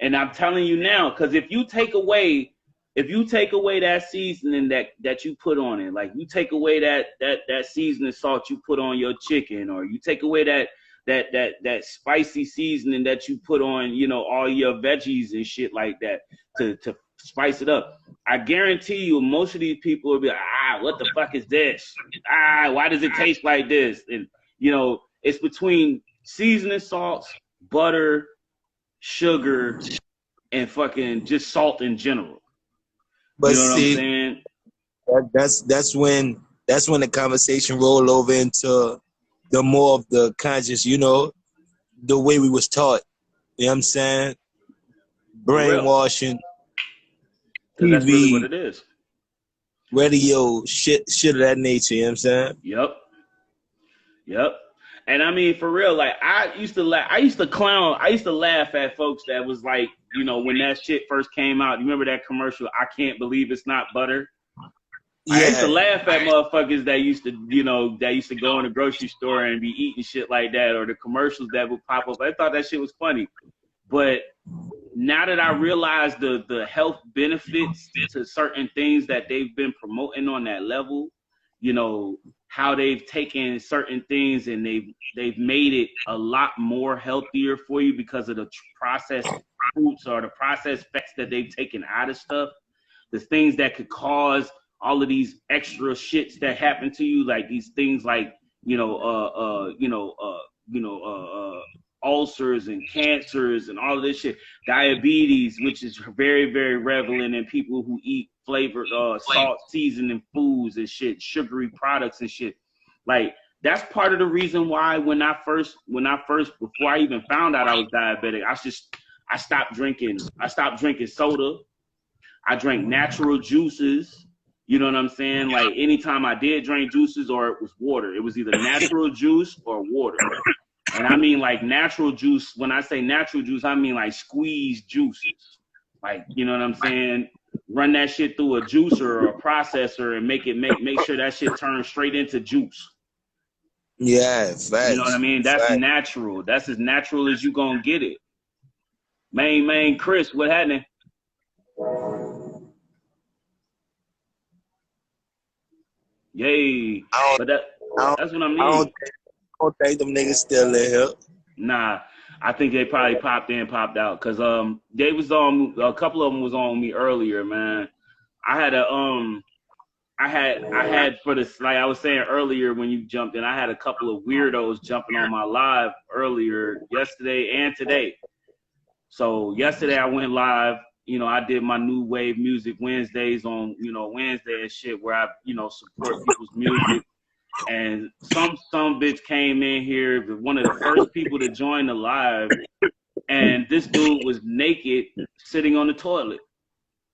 And I'm telling you now, because if you take away that seasoning that you put on it, like you take away that seasoning salt you put on your chicken, or you take away that spicy seasoning that you put on, you know, all your veggies and shit like that to spice it up, I guarantee you most of these people will be like, what the fuck is this? Why does it taste like this? And, you know, it's between seasoning salts, butter, sugar, and fucking just salt in general. But you know see, what I'm saying? that's when the conversation roll over into the more of the conscious, you know, the way we was taught. You know what I'm saying? Brainwashing, Because that's really what TV, it is. radio, shit of that nature. You know what I'm saying? Yep. And I mean, for real, like, I used to laugh at folks that was like, you know, when that shit first came out, you remember that commercial, I can't believe it's not butter? I used to laugh at motherfuckers that used to go in the grocery store and be eating shit like that, or the commercials that would pop up. I thought that shit was funny. But now that I realize the health benefits to certain things that they've been promoting on that level, you know, how they've taken certain things and they've made it a lot more healthier for you because of the processed fruits or the processed fats that they've taken out of stuff. The things that could cause all of these extra shits that happen to you, like these things like, ulcers and cancers and all of this shit, diabetes, which is very, very prevalent in people who eat flavored salt seasoning foods and shit, sugary products and shit. Like, that's part of the reason why when I first before I even found out I was diabetic, I stopped drinking soda. I drank natural juices. You know what I'm saying? Like, anytime I did drink juices, or it was water, it was either natural juice or water. And I mean, like, natural juice, when I say natural juice, I mean like squeezed juices. Like, you know what I'm saying? Run that shit through a juicer or a processor and make sure that shit turns straight into juice. Yeah, facts. You know what I mean? That's natural. That's as natural as you gonna get it. Main Chris, what happening? Yay. But that's what I mean. I don't think them niggas still in here. Nah, I think they probably popped in, popped out, cause they was on, a couple of them was on me earlier, man. I had for this, like I was saying earlier when you jumped in, I had a couple of weirdos jumping on my live earlier yesterday and today. So yesterday I went live. You know, I did my New Wave Music Wednesdays on, you know, Wednesday and shit, where I, you know, support people's music. And some bitch came in here, one of the first people to join the live, and this dude was naked sitting on the toilet.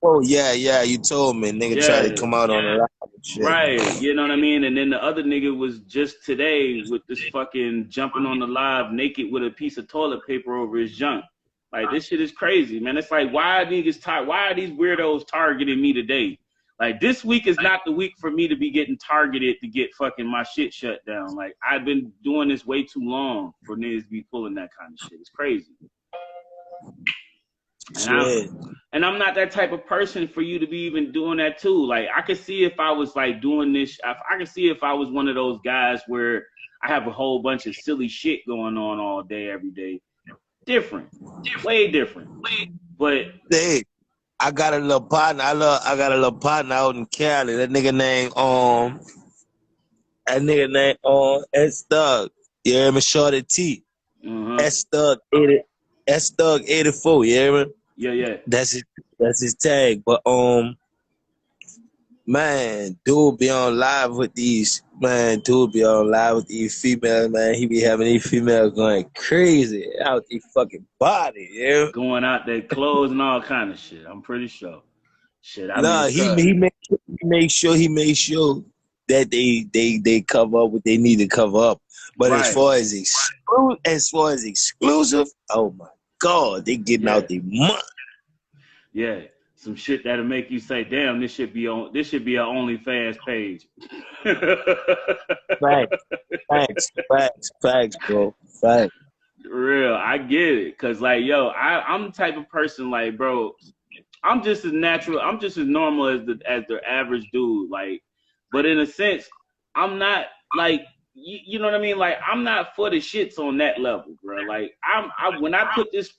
Oh yeah, you told me. Nigga tried to Yeah, come out on the live and shit. right. You know what I mean? And then the other nigga was just today with this fucking jumping on the live naked with a piece of toilet paper over his junk. Like, this shit is crazy, man. It's like, why are these weirdos targeting me today? Like, this week is not the week for me to be getting targeted to get fucking my shit shut down. Like, I've been doing this way too long for niggas to be pulling that kind of shit. It's crazy. And I'm not that type of person for you to be even doing that too. Like, I could see if I was like doing this, I could see if I was one of those guys where I have a whole bunch of silly shit going on all day, every day. Different. Way different. But hey, I got a little partner. I got a little partner out in Cali. That nigga named S Thug. You hear me? Shorty T. S Thug 84. You hear me? Yeah. That's his tag. But man, dude be on live with these females, man. He be having these females going crazy out the fucking body, yeah. Going out their clothes and all kind of shit. I'm pretty sure. Shit, I Nah, mean, he made sure that they cover up what they need to cover up. But right. as far as exclusive, oh my God, they getting out the money. Yeah, some shit that'll make you say, "Damn, this should be an OnlyFans page." Facts, bro. Facts. Real, I get it, cause like, yo, I'm the type of person, like, bro, I'm just as normal as the average dude, like, but in a sense, I'm not like, you know what I mean? Like, I'm not for the shits on that level, bro. Like, when I put this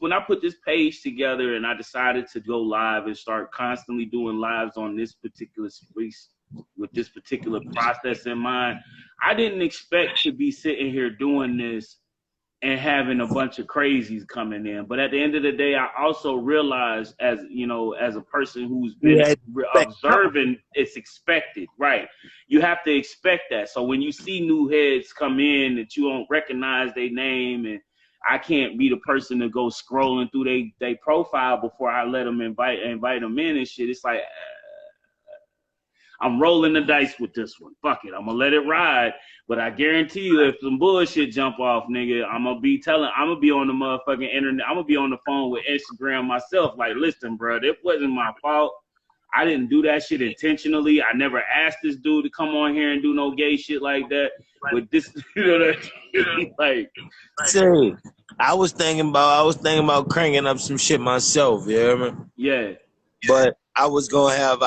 page together and I decided to go live and start constantly doing lives on this particular space with this particular process in mind, I didn't expect to be sitting here doing this and having a bunch of crazies coming in. But at the end of the day, I also realized, as you know, as a person who's been observing, it's expected, right? You have to expect that. So when you see new heads come in that you don't recognize their name, and I can't be the person to go scrolling through they profile before I let them invite them in and shit. It's like, I'm rolling the dice with this one. Fuck it, I'm gonna let it ride. But I guarantee you, if some bullshit jump off, nigga, I'm gonna be on the motherfucking internet. I'm gonna be on the phone with Instagram myself. Like, listen, bro, it wasn't my fault. I didn't do that shit intentionally. I never asked this dude to come on here and do no gay shit like that. With this, you know, that like. See, I was thinking about cranking up some shit myself. You hear me? Yeah. But I was gonna have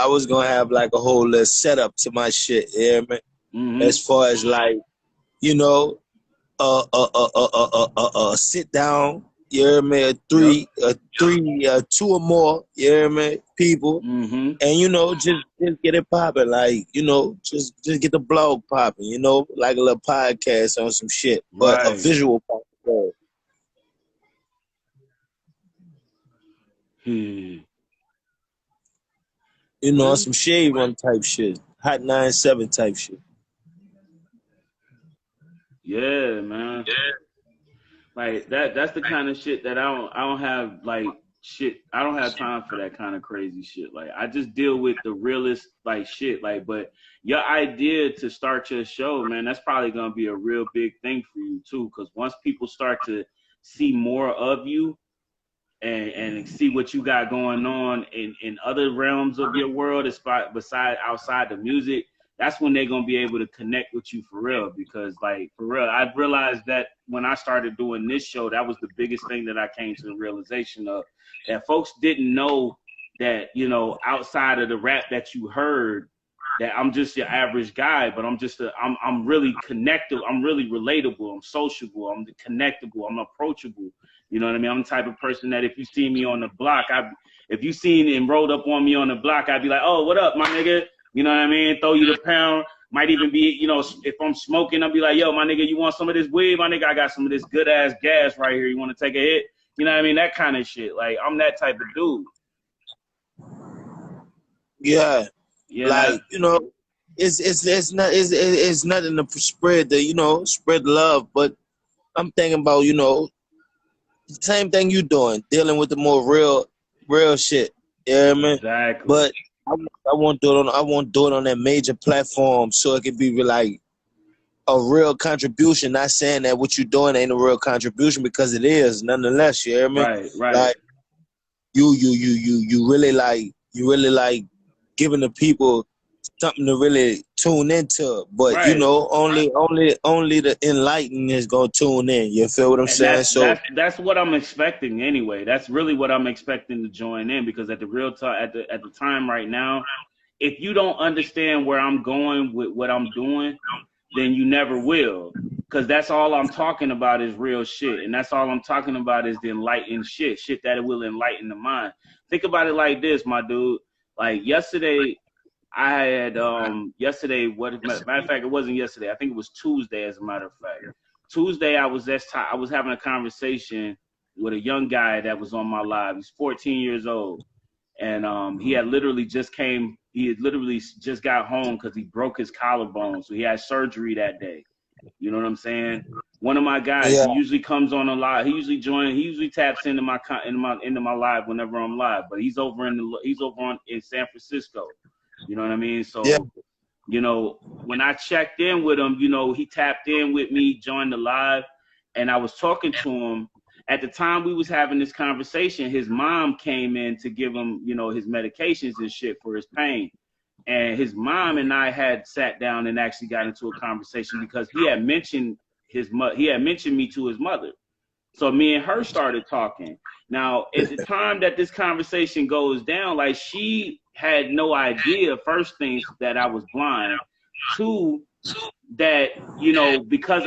like a whole little setup to my shit, you hear me? Mm-hmm. As far as like, you know, sit down, you hear me? Two or more, you hear me? People, and you know, just get it popping, like, you know, just get the blog popping, you know, like a little podcast on some shit, but a visual podcast. You know, some shade room type shit. Hot 97 type shit. Yeah, man. Yeah. Like that's the kind of shit that I don't have like shit. I don't have time for that kind of crazy shit. Like, I just deal with the realest like shit. Like, but your idea to start your show, man, that's probably gonna be a real big thing for you too. Cause once people start to see more of you, and see what you got going on in other realms of your world, outside the music, that's when they're going to be able to connect with you for real. Because, like, for real, I realized that when I started doing this show, that was the biggest thing that I came to the realization of, that folks didn't know that, you know, outside of the rap that you heard, that I'm just your average guy, but I'm really connected. I'm really relatable. I'm sociable. I'm connectable. I'm approachable. You know what I mean? I'm the type of person that if you see me on the block, if you seen and rolled up on me on the block, I'd be like, oh, what up, my nigga? You know what I mean? Throw you the pound. Might even be, you know, if I'm smoking, I'll be like, yo, my nigga, you want some of this weed? My nigga, I got some of this good ass gas right here. You want to take a hit? You know what I mean? That kind of shit. Like, I'm that type of dude. Yeah. Like, you know, it's nothing to spread the love, but I'm thinking about, you know, the same thing you doing, dealing with the more real shit. Yeah, man. Exactly. But I won't do it on that major platform so it can be like a real contribution. Not saying that what you're doing ain't a real contribution, because it is nonetheless. You hear me? Right, right. Like you really like giving the people something to really tune into. But you Right. know, only the enlightened is gonna tune in. You feel what I'm And saying? So that's what I'm expecting anyway. That's really what I'm expecting to join in, because at the real time, at the time right now, if you don't understand where I'm going with what I'm doing, then you never will. Because that's all I'm talking about is real shit. And that's all I'm talking about is the enlightened shit that will enlighten the mind. Think about it like this, my dude. Like yesterday, I had matter of fact, it wasn't yesterday. I think it was Tuesday, as a matter of fact. Tuesday, I was having a conversation with a young guy that was on my live. He's 14 years old. And he had literally just got home because he broke his collarbone. So he had surgery that day. You know what I'm saying? One of my guys, yeah, he usually comes on a live. He usually taps into my live whenever I'm live. But he's over in San Francisco. You know what I mean? So, yeah, you know, when I checked in with him, you know, he tapped in with me, joined the live, and I was talking to him. At the time we was having this conversation, his mom came in to give him, you know, his medications and shit for his pain. And his mom and I had sat down and actually got into a conversation because he had mentioned me to his mother. So me and her started talking. Now, at the time that this conversation goes down, like, she had no idea, first things, that I was blind. Two, that, you know, because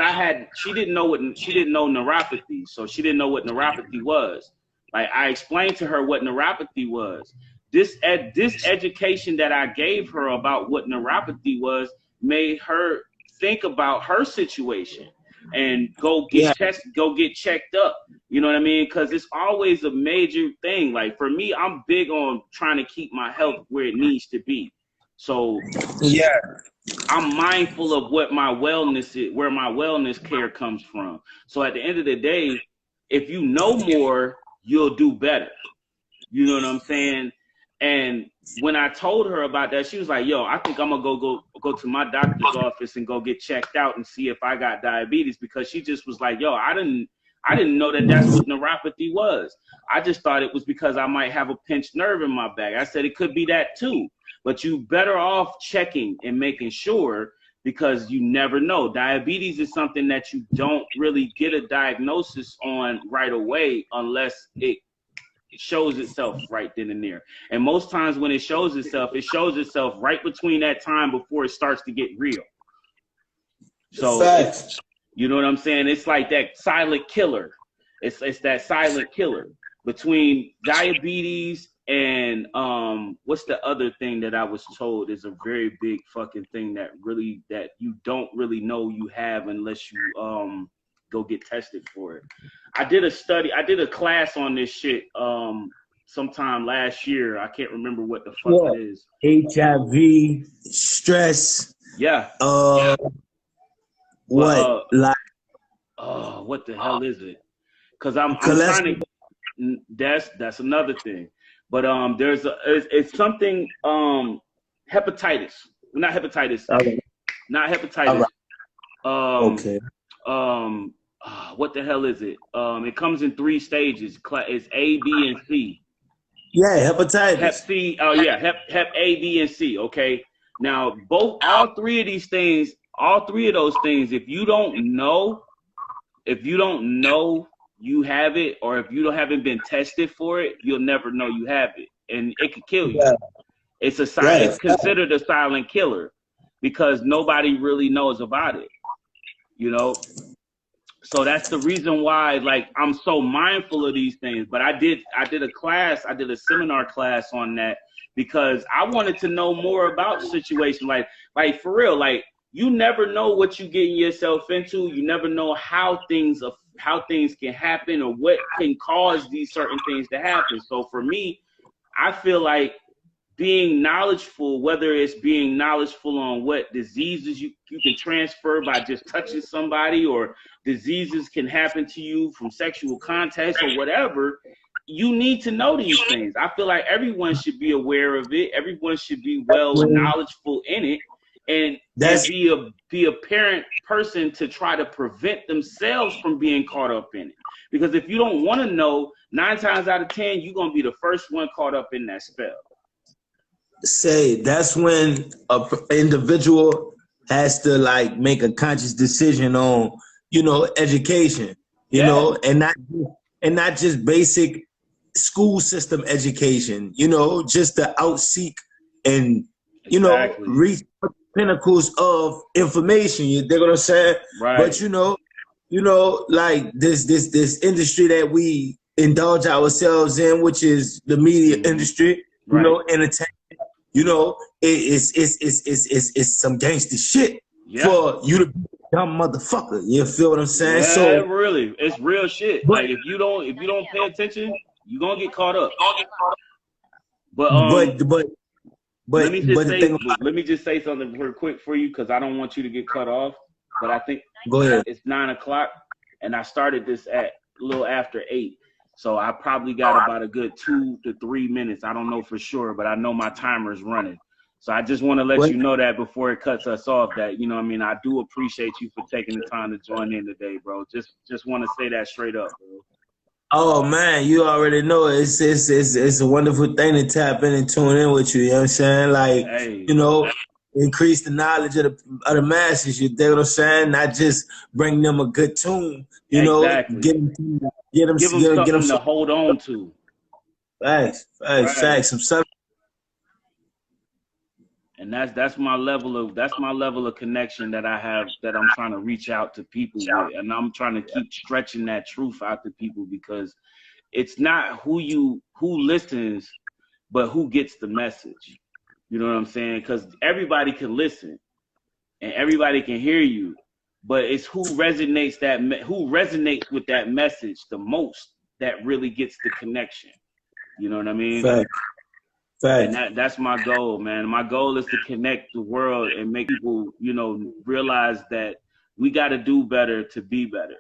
she didn't know neuropathy, so she didn't know what neuropathy was. Like, I explained to her what neuropathy was. This education that I gave her about what neuropathy was made her think about her situation and go get checked up. You know what I mean? Because it's always a major thing. Like, for me, I'm big on trying to keep my health where it needs to be. So yeah. I'm mindful of what my wellness is, where my wellness care comes from. So at the end of the day, if you know more, you'll do better. You know what I'm saying? And when I told her about that, she was like, yo, I think I'm gonna go to my doctor's office and go get checked out and see if I got diabetes, because she just was like, yo, I didn't know that that's what neuropathy was. I just thought it was because I might have a pinched nerve in my back. I said it could be that too, but you better off checking and making sure, because you never know. Diabetes is something that you don't really get a diagnosis on right away unless it shows itself right then and there. And most times when it shows itself right between that time before it starts to get real. So you know what I'm saying? It's like that silent killer. It's that silent killer between diabetes and what's the other thing that I was told is a very big fucking thing that you don't really know you have unless you go get tested for it. I did a class on this shit sometime last year. I can't remember what the fuck it is. HIV, stress. Yeah. What the hell is it? Because I'm trying to. That's another thing. But it's something hepatitis. Not hepatitis. Not hepatitis. Okay. What the hell is it? It comes in 3 stages. It's A, B, and C. Yeah, hepatitis. Hep C. Oh yeah, Hep A, B, and C. Okay. Now all three of those things, if you don't know you have it, or if you haven't been tested for it, you'll never know you have it, and it could kill you. Yeah. It's considered a silent killer because nobody really knows about it. You know. So that's the reason why, like, I'm so mindful of these things. But I did a seminar class on that because I wanted to know more about the situation. Like for real, like, you never know what you're getting yourself into. You never know how things can happen or what can cause these certain things to happen. So for me, I feel like being knowledgeable, whether it's being knowledgeable on what diseases you can transfer by just touching somebody, or diseases can happen to you from sexual contact or whatever, you need to know these things. I feel like everyone should be aware of it. Everyone should be well knowledgeable in it, and be a parent person to try to prevent themselves from being caught up in it. Because if you don't want to know, 9 times out of 10, you're gonna be the first one caught up in that spell. Say that's when a individual has to like make a conscious decision on, you know, education, you know, and not just basic school system education, you know, just to outseek and, you know, reach pinnacles of information. You dig what I'm saying? Right. But you know, like this industry that we indulge ourselves in, which is the media industry, you know, entertainment. You know, it's some gangster shit for you to be a dumb motherfucker. You feel what I'm saying? Yeah, so really, it's real shit. But, like if you don't pay attention, you're gonna get caught up. But let me just say something real quick for you, because I don't want you to get cut off. But I think it's 9 o'clock, and I started this at a little after 8. So I probably got about a good 2 to 3 minutes. I don't know for sure, but I know my timer is running. So I just want to let you know that before it cuts us off, that, you know what I mean, I do appreciate you for taking the time to join in today, bro. Just want to say that straight up, bro. Oh man, you already know it's a wonderful thing to tap in and tune in with you. You know what I'm saying? Like, you know, increase the knowledge of the masses. You dig what I'm saying? Not just bring them a good tune. You know, get them something to hold on to. Facts. Some stuff. And that's my level of connection that I have, that I'm trying to reach out to people with, and I'm trying to keep stretching that truth out to people, because it's not who listens, but who gets the message. You know what I'm saying? Because everybody can listen and everybody can hear you, but it's who resonates with that message the most that really gets the connection. You know what I mean? Fact. And that's my goal, man. My goal is to connect the world and make people, you know, realize that we got to do better to be better.